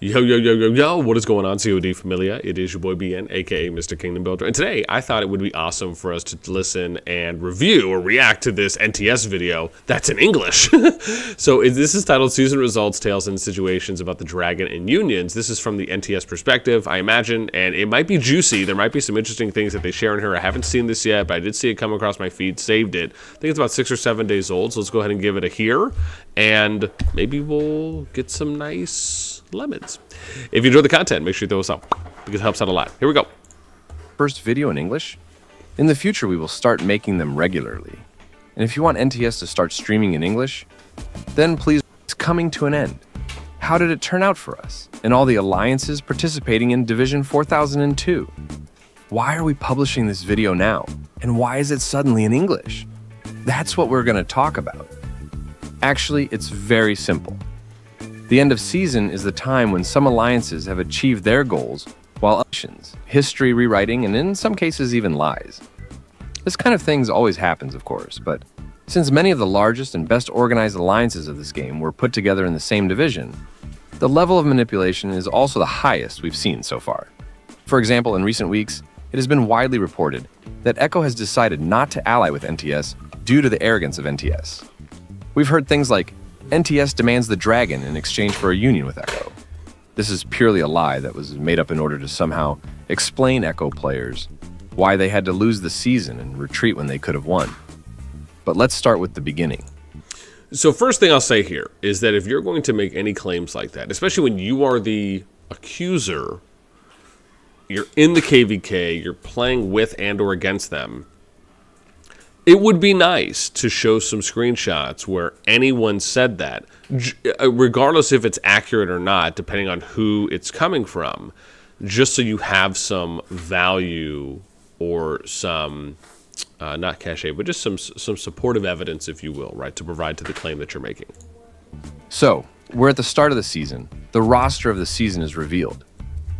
Yo, yo, yo, yo, yo, what is going on, CoD Familia? It is your boy BN, aka Mr. Kingdom Builder, and today I thought it would be awesome for us to listen and review or react to this NTS video that's in English. So this is titled Season Results, Tales and Situations About the Dragon and Unions. This is from the NTS perspective, I imagine, and it might be juicy. There might be some interesting things that they share in here. I haven't seen this yet, but I did see it come across my feed, saved it. I think it's about 6 or 7 days old, so let's go ahead and give it a hear, and maybe we'll get some nice lemons. If you enjoy the content, make sure you throw us up because it helps out a lot. Here we go. First video in English? In the future, we will start making them regularly. And if you want NTS to start streaming in English, then please, it's coming to an end. How did it turn out for us and all the alliances participating in Division 4002? Why are we publishing this video now? And why is it suddenly in English? That's what we're going to talk about. Actually, it's very simple. The end of season is the time when some alliances have achieved their goals, while others, history rewriting, and in some cases even lies. This kind of thing always happens, of course, but since many of the largest and best organized alliances of this game were put together in the same division, the level of manipulation is also the highest we've seen so far. For example, in recent weeks, it has been widely reported that Echo has decided not to ally with NTS due to the arrogance of NTS. We've heard things like, NTS demands the dragon in exchange for a union with Echo. This is purely a lie that was made up in order to somehow explain Echo players why they had to lose the season and retreat when they could have won. But let's start with the beginning. So first thing I'll say here is that if you're going to make any claims like that, especially when you are the accuser, you're in the KVK, you're playing with and or against them, it would be nice to show some screenshots where anyone said that, regardless if it's accurate or not, depending on who it's coming from, just so you have some value or some, not cachet, but just some supportive evidence, if you will, right, to provide to the claim that you're making. So, we're at the start of the season. The roster of the season is revealed.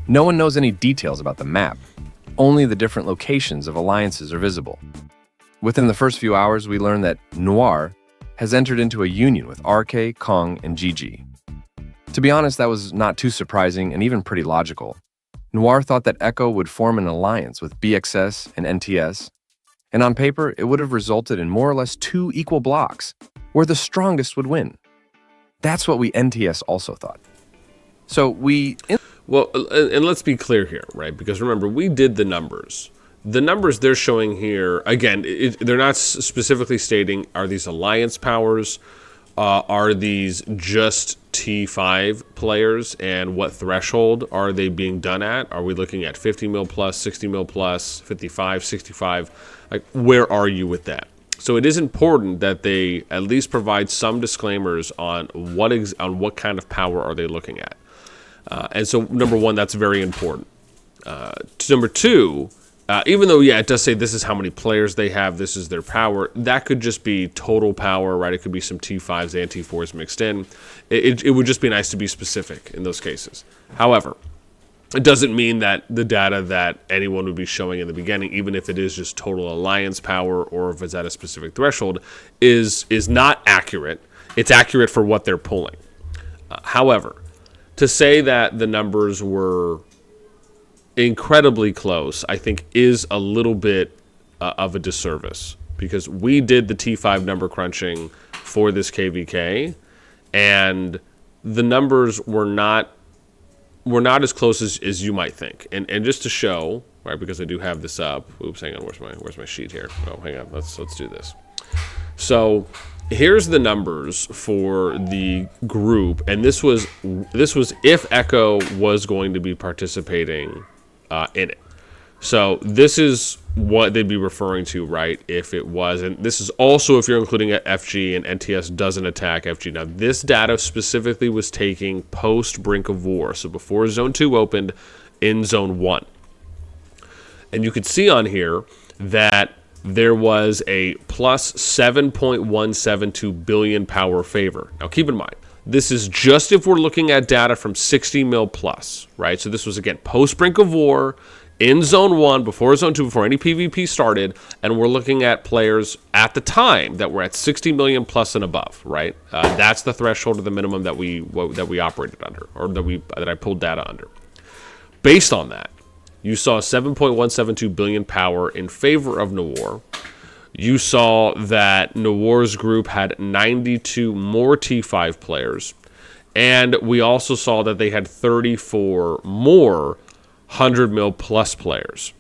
No one knows any details about the map. Only the different locations of alliances are visible. Within the first few hours, we learned that NOIR has entered into a union with RK, Kong, and GG. To be honest, that was not too surprising and even pretty logical. NOIR thought that Echo would form an alliance with BXS and NTS, and on paper, it would have resulted in more or less 2 equal blocks, where the strongest would win. That's what we NTS also thought. So Well, and let's be clear here, right? Because remember, we did the numbers. The numbers they're showing here, again, they're not specifically stating, are these alliance powers? Are these just T5 players? And what threshold are they being done at? Are we looking at 50 mil plus, 60 mil plus, 55, 65? Like, where are you with that? So it is important that they at least provide some disclaimers on what kind of power are they looking at. And so, number one, that's very important. Number two, even though, yeah, it does say this is how many players they have, this is their power, that could just be total power, right? It could be some T5s and T4s mixed in. It would just be nice to be specific in those cases. However, it doesn't mean that the data that anyone would be showing in the beginning, even if it is just total alliance power or if it's at a specific threshold, is not accurate. It's accurate for what they're pulling. However, to say that the numbers were incredibly close, I think, is a little bit of a disservice, because we did the T5 number crunching for this KVK, and the numbers were not as close as you might think. And just to show, right, because I do have this up. Oops, hang on, where's my sheet here? Oh, hang on, let's do this. So here's the numbers for the group, and this was if Echo was going to be participating in it. So this is what they'd be referring to, right, if it was. And this is also if you're including FG and NTS doesn't attack FG. Now, this data specifically was taking post Brink of War, so before Zone 2 opened, in Zone 1. And you could see on here that there was a plus 7.172 billion power favor. Now, keep in mind, this is just if we're looking at data from 60 mil plus, right? So this was, again, post Brink of War in Zone 1, before Zone 2, before any PvP started, and we're looking at players at the time that were at 60 million plus and above, right? That's the threshold of the minimum that we operated under, or that I pulled data under. Based on that, you saw 7.172 billion power in favor of NOIR. You saw that NOIR's group had 92 more T5 players, and we also saw that they had 34 more 100 mil plus players.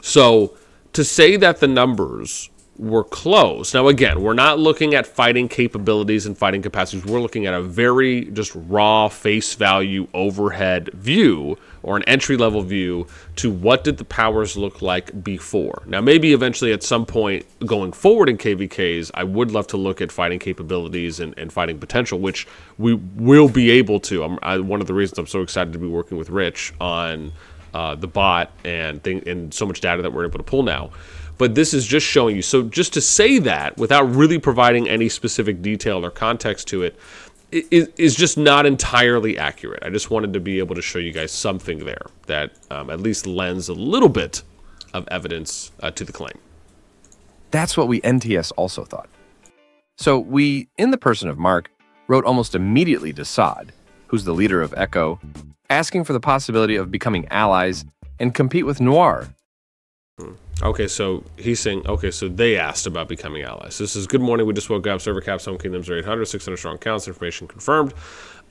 So to say that the numbers were close, now again, we're not looking at fighting capabilities and fighting capacities. We're looking at a very just raw face value overhead view, or an entry level view to what did the powers look like before. Now maybe eventually at some point going forward in KVKs, I would love to look at fighting capabilities and fighting potential, which we will be able to. One of the reasons I'm so excited to be working with Rich on the bot and so much data that we're able to pull now. But this is just showing you. So just to say that without really providing any specific detail or context to it is just not entirely accurate. I just wanted to be able to show you guys something there that at least lends a little bit of evidence to the claim. That's what we NTS also thought. So we, in the person of Mark, wrote almost immediately to Saad, who's the leader of Echo, asking for the possibility of becoming allies and compete with NOIR. Okay, so he's saying, okay, so they asked about becoming allies. This is, good morning, we just woke up, server caps, home kingdoms are 800, 600 strong counts, information confirmed.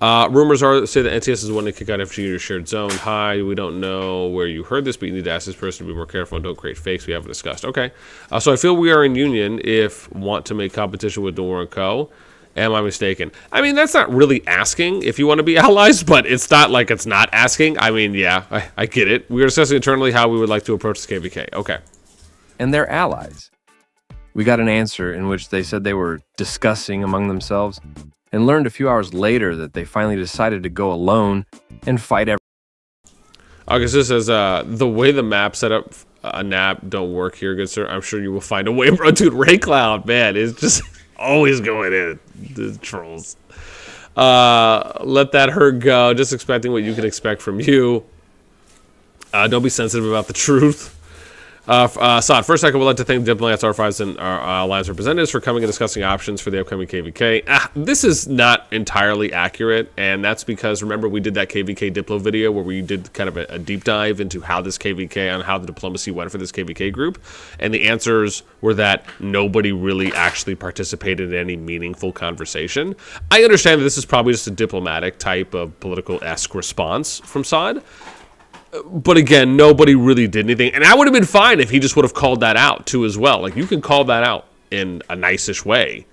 Rumors say that NTS is wanting to kick out FG to your shared zone. Hi, we don't know where you heard this, but you need to ask this person to be more careful and don't create fakes. We haven't discussed. Okay, so I feel we are in union if want to make competition with NOIR and Co. Am I mistaken? I mean, that's not really asking if you want to be allies, but it's not like it's not asking. I mean, yeah, I get it. We are discussing internally how we would like to approach this KVK. Okay. And they're allies. We got an answer in which they said they were discussing among themselves and learned a few hours later that they finally decided to go alone and fight everyone. Okay, so this says, the way the map set up a nap don't work here, good sir. I'm sure you will find a way, bro. Dude, Raycloud, man, it's just always going in. The trolls. Let that herd go. Just expecting what you can expect from you. Don't be sensitive about the truth. Saad, first I would like to thank diplomats, R5s, and our alliance representatives for coming and discussing options for the upcoming KVK. This is not entirely accurate, and that's because, remember, we did that KVK Diplo video where we did kind of a deep dive into how this KVK, on how the diplomacy went for this KVK group, and the answers were that nobody really actually participated in any meaningful conversation. I understand that this is probably just a diplomatic type of political-esque response from Saad. But again, nobody really did anything. And I would have been fine if he just would have called that out, too, as well. Like, you can call that out in a nice-ish way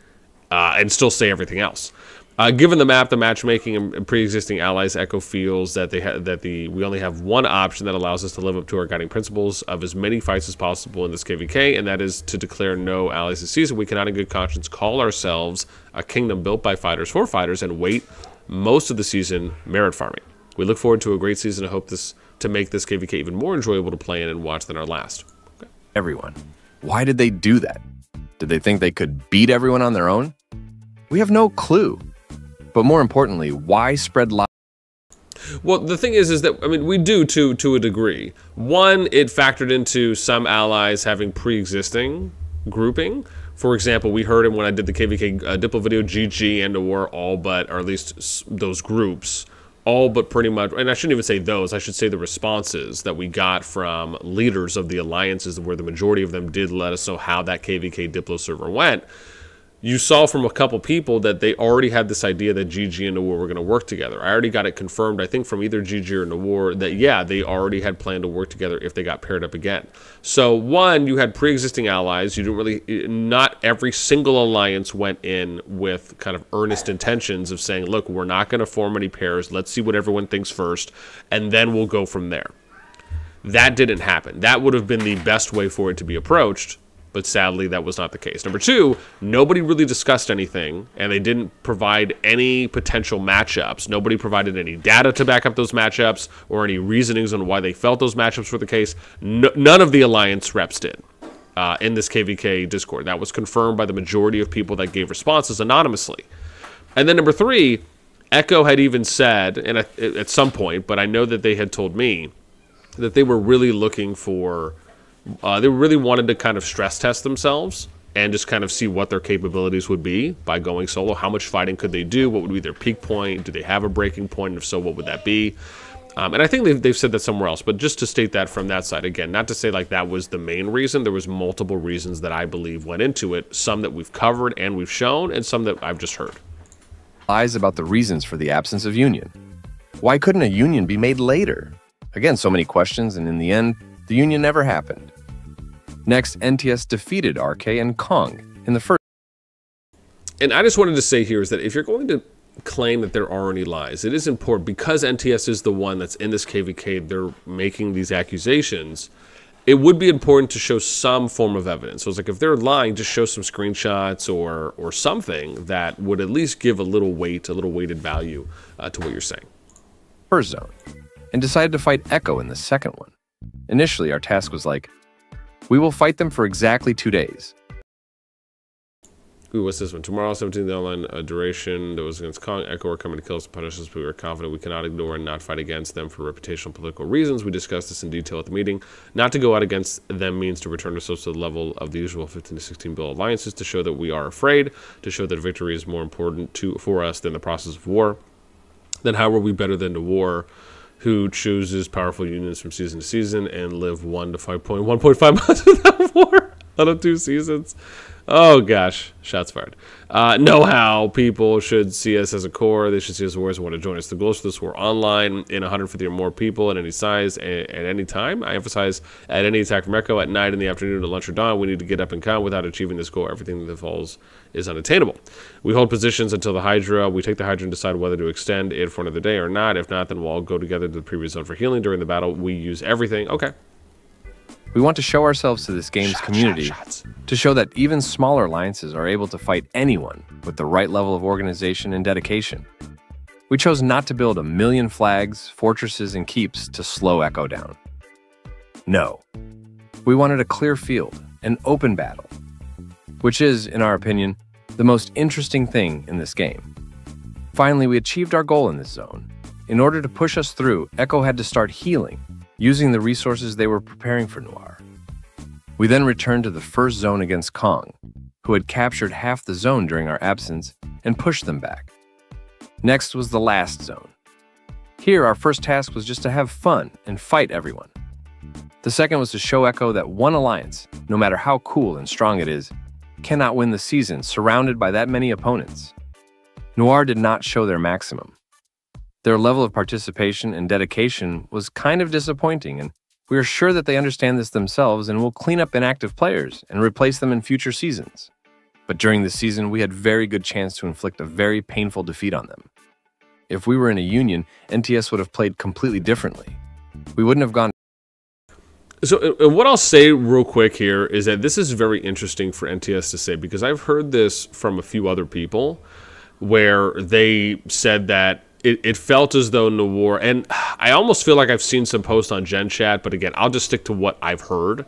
and still say everything else. Given the map, the matchmaking, and pre-existing allies, Echo feels that we only have one option that allows us to live up to our guiding principles of as many fights as possible in this KVK, and that is to declare no allies this season. We cannot in good conscience call ourselves a kingdom built by fighters for fighters and wait most of the season merit farming. We look forward to a great season and hope to make this KVK even more enjoyable to play in and watch than our last. Okay. Everyone. Why did they do that? Did they think they could beat everyone on their own? We have no clue. But more importantly, why spread lies? Well, the thing is that, I mean, we do to a degree. One, it factored into some allies having pre-existing grouping. For example, we heard him when I did the KVK Diplo video, GG and NOIR all but, or at least those groups, all but pretty much, and I shouldn't even say those, I should say the responses that we got from leaders of the alliances, where the majority of them did let us know how that KVK Diplo server went. You saw from a couple people that they already had this idea that GG and NOIR were going to work together. I already got it confirmed, I think, from either GG or NOIR that, yeah, they already had planned to work together if they got paired up again. So, one, you had pre-existing allies. You didn't really, not every single alliance went in with kind of earnest intentions of saying, look, we're not going to form any pairs. Let's see what everyone thinks first, and then we'll go from there. That didn't happen. That would have been the best way for it to be approached. But sadly, that was not the case. Number two, nobody really discussed anything, and they didn't provide any potential matchups. Nobody provided any data to back up those matchups or any reasonings on why they felt those matchups were the case. None of the Alliance reps did in this KVK Discord. That was confirmed by the majority of people that gave responses anonymously. And then number three, Echo had even said, and at some point, but I know that they had told me, that they were really looking for, they really wanted to kind of stress test themselves and just kind of see what their capabilities would be by going solo. How much fighting could they do? What would be their peak point? Do they have a breaking point? And if so, what would that be? And I think they've said that somewhere else, but just to state that from that side, again, not to say like that was the main reason. There was multiple reasons that I believe went into it, some that we've covered and we've shown, and some that I've just heard. Lies about the reasons for the absence of union. Why couldn't a union be made later? Again, so many questions, and in the end, the union never happened. Next, NTS defeated RK and Kong in the first. And I just wanted to say here is that if you're going to claim that there are any lies, it is important, because NTS is the one that's in this KVK, they're making these accusations, it would be important to show some form of evidence. So it's like, if they're lying, just show some screenshots or something that would at least give a little weight, a little weighted value to what you're saying. First zone, and decided to fight Echo in the second one. Initially, our task was like, we will fight them for exactly 2 days. Ooh, what's this one? Tomorrow, 17th, the online duration that was against Kong. Echo are coming to kill us and punish us, but we are confident we cannot ignore and not fight against them for reputational political reasons. We discussed this in detail at the meeting. Not to go out against them means to return ourselves to the level of the usual 15 to 16 bill alliances, to show that we are afraid, to show that victory is more important for us than the process of war. Then how are we better than the war, who chooses powerful unions from season to season and live 1 to 1.5 months without war out of 2 seasons? Oh gosh, shots fired. Know how people should see us as a core. They should see us as warriors and want to join us. The goals for this war online in 150 or more people at any size at any time. I emphasize at any attack from Echo at night, in the afternoon, at lunch or dawn. We need to get up and count. Without achieving this goal, everything that falls is unattainable. We hold positions until the Hydra. We take the Hydra and decide whether to extend it for another day or not. If not, then we'll all go together to the previous zone for healing. During the battle, we use everything. Okay. We want to show ourselves to this game's community to show that even smaller alliances are able to fight anyone with the right level of organization and dedication. We chose not to build 1 million flags, fortresses, and keeps to slow Echo down. No. We wanted a clear field, an open battle, which is, in our opinion, the most interesting thing in this game. Finally, we achieved our goal in this zone. In order to push us through, Echo had to start healing, using the resources they were preparing for NOIR. We then returned to the first zone against Kong, who had captured half the zone during our absence, and pushed them back. Next was the last zone. Here, our first task was just to have fun and fight everyone. The second was to show Echo that one alliance, no matter how cool and strong it is, cannot win the season surrounded by that many opponents. NOIR did not show their maximum. Their level of participation and dedication was kind of disappointing, and we are sure that they understand this themselves and will clean up inactive players and replace them in future seasons. But during this season, we had very good chance to inflict a very painful defeat on them. If we were in a union, NTS would have played completely differently. We wouldn't have gone. So what I'll say real quick here is that this is very interesting for NTS to say, because I've heard this from a few other people where they said that it felt as though NOIR, and I almost feel like I've seen some posts on Gen Chat, but again, I'll just stick to what I've heard,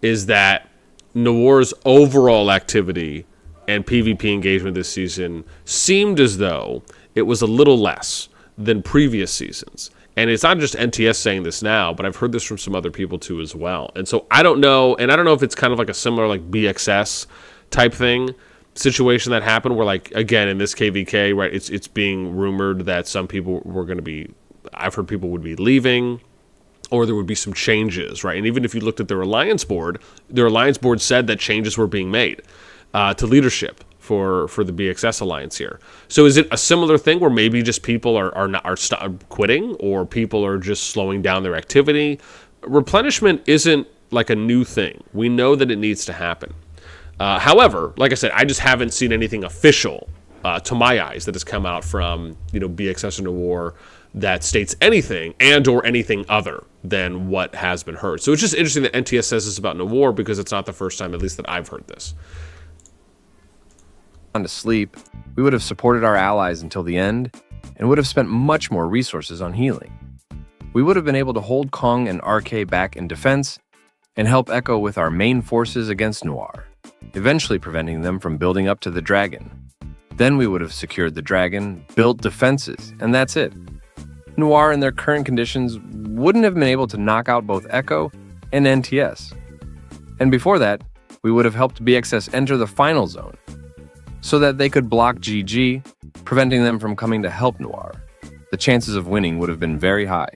is that NOIR's overall activity and PvP engagement this season seemed as though it was a little less than previous seasons. And it's not just NTS saying this now, but I've heard this from some other people too as well. And so I don't know, and I don't know if it's kind of like a similar like BXS type thing, situation that happened where, like, again, in this KVK, right, it's being rumored that some people were going to be, I've heard people would be leaving, or there would be some changes, right? And even if you looked at their alliance board said that changes were being made to leadership for the BXS alliance here. So is it a similar thing where maybe just people are quitting, or people are just slowing down their activity? Replenishment isn't like a new thing. We know that it needs to happen. However, like I said, I just haven't seen anything official to my eyes that has come out from, BXS or NOIR that states anything and or anything other than what has been heard. So it's just interesting that NTS says this about NOIR, because it's not the first time, at least, that I've heard this. On to sleep, we would have supported our allies until the end and would have spent much more resources on healing. We would have been able to hold Kong and RK back in defense and help Echo with our main forces against NOIR, eventually preventing them from building up to the dragon. Then we would have secured the dragon, built defenses, and that's it. NOIR in their current conditions wouldn't have been able to knock out both Echo and NTS. And before that, we would have helped BXS enter the final zone, so that they could block GG, preventing them from coming to help NOIR. The chances of winning would have been very high.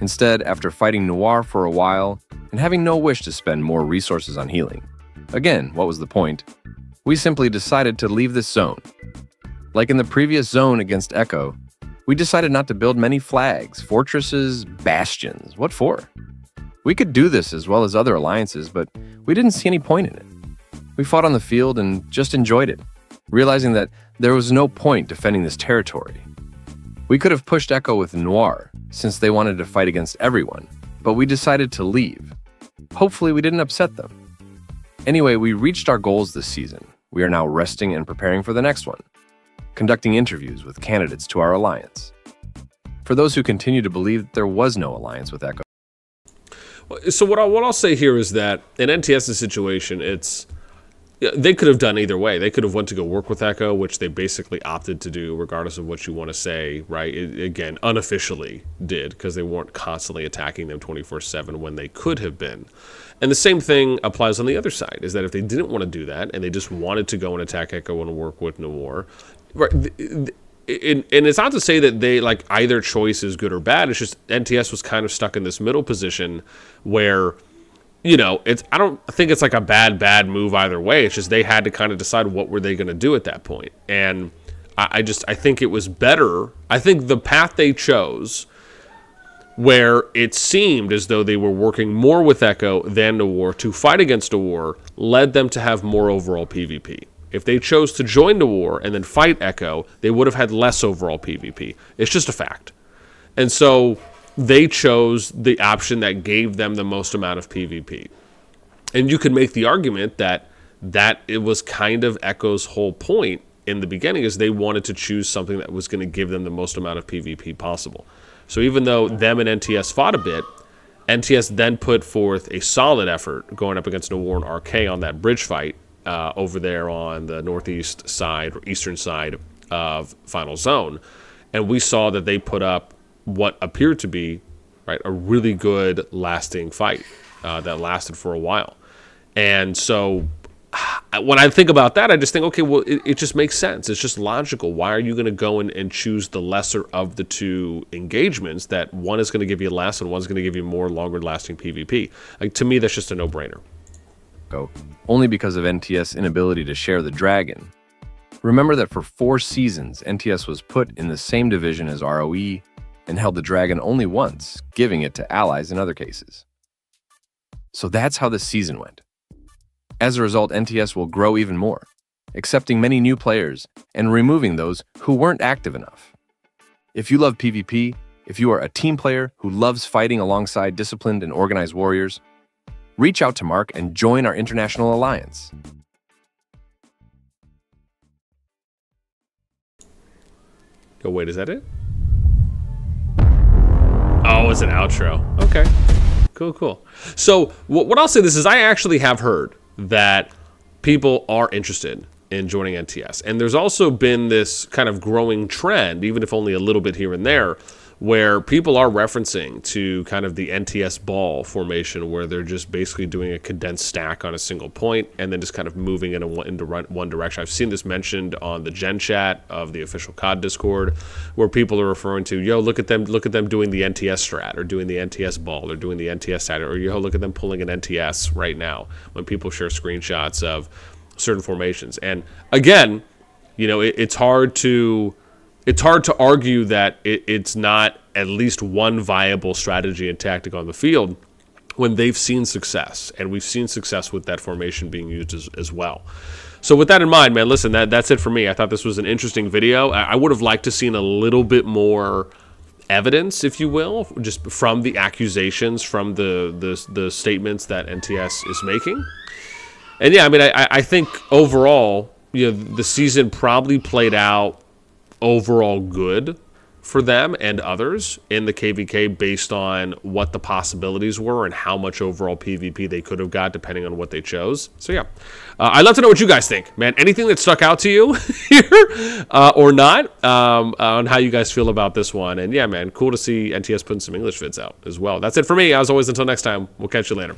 Instead, after fighting NOIR for a while, and having no wish to spend more resources on healing, again, what was the point? We simply decided to leave this zone. Like in the previous zone against Echo, we decided not to build many flags, fortresses, bastions. What for? We could do this as well as other alliances, but we didn't see any point in it. We fought on the field and just enjoyed it, realizing that there was no point defending this territory. We could have pushed Echo with NOIR, since they wanted to fight against everyone, but we decided to leave. Hopefully we didn't upset them. Anyway, we reached our goals this season. We are now resting and preparing for the next one, conducting interviews with candidates to our alliance. For those who continue to believe that there was no alliance with Echo. So what I'll say here is that in NTS's situation, they could have done either way. They could have went to go work with Echo, which they basically opted to do, regardless of what you want to say, right? Again, unofficially did, because they weren't constantly attacking them 24/7 when they could have been. And the same thing applies on the other side, is that if they didn't want to do that, and they just wanted to go and attack Echo and work with NOIR, right? And it's not to say that they like either choice is good or bad. It's just NTS was kind of stuck in this middle position where, you know, I don't think it's like a bad move either way. It's just they had to kind of decide what were they going to do at that point. And I think it was better. I think the path they chose, where it seemed as though they were working more with Echo than NOIR to fight against NOIR, led them to have more overall PvP. If they chose to join NOIR and then fight Echo, they would have had less overall PvP. It's just a fact. And so they chose the option that gave them the most amount of PvP. And you could make the argument that it was kind of Echo's whole point in the beginning, is they wanted to choose something that was going to give them the most amount of PvP possible. So even though them and NTS fought a bit, NTS then put forth a solid effort going up against NOIR and RK on that bridge fight over there on the northeast side or eastern side of Final Zone. And we saw that they put up what appeared to be, right, a really good lasting fight that lasted for a while. And so when I think about that, I just think, okay, well, it just makes sense. It's just logical. Why are you going to go and choose the lesser of the two engagements, that one is going to give you less and one's going to give you more longer lasting PvP? Like, to me, that's just a no-brainer. Only because of NTS' inability to share the dragon. Remember that for 4 seasons, NTS was put in the same division as ROE and held the dragon only once, giving it to allies in other cases. So that's how this season went. As a result, NTS will grow even more, accepting many new players and removing those who weren't active enough. If you love PvP, if you are a team player who loves fighting alongside disciplined and organized warriors, reach out to Mark and join our international alliance. Oh, wait, is that it? Oh, it's an outro. Okay. Cool. So what I'll say this is, I actually have heard that people are interested in joining NTS. And there's also been this kind of growing trend, even if only a little bit here and there, where people are referencing to kind of the NTS ball formation, where they're just basically doing a condensed stack on a single point and then just kind of moving in one direction. I've seen this mentioned on the Gen Chat of the official CoD Discord, where people are referring to, yo, look at them doing the NTS strat, or doing the NTS ball, or doing the NTS strat, or yo, look at them pulling an NTS right now, when people share screenshots of certain formations. And again, you know, it's hard to argue that it's not at least one viable strategy and tactic on the field when they've seen success, and we've seen success with that formation being used as well. So with that in mind, man, listen, that's it for me. I thought this was an interesting video. I would have liked to seen a little bit more evidence, if you will, just from the accusations, from the statements that NTS is making. And yeah, I mean, I think overall, you know, the season probably played out overall good. for them and others in the KVK based on what the possibilities were and how much overall PvP they could have got depending on what they chose. So yeah, I'd love to know what you guys think, man. Anything that stuck out to you here or not, on how you guys feel about this one. And yeah, man, cool to see NTS putting some English vids out as well. That's it for me. As always, until next time, we'll catch you later.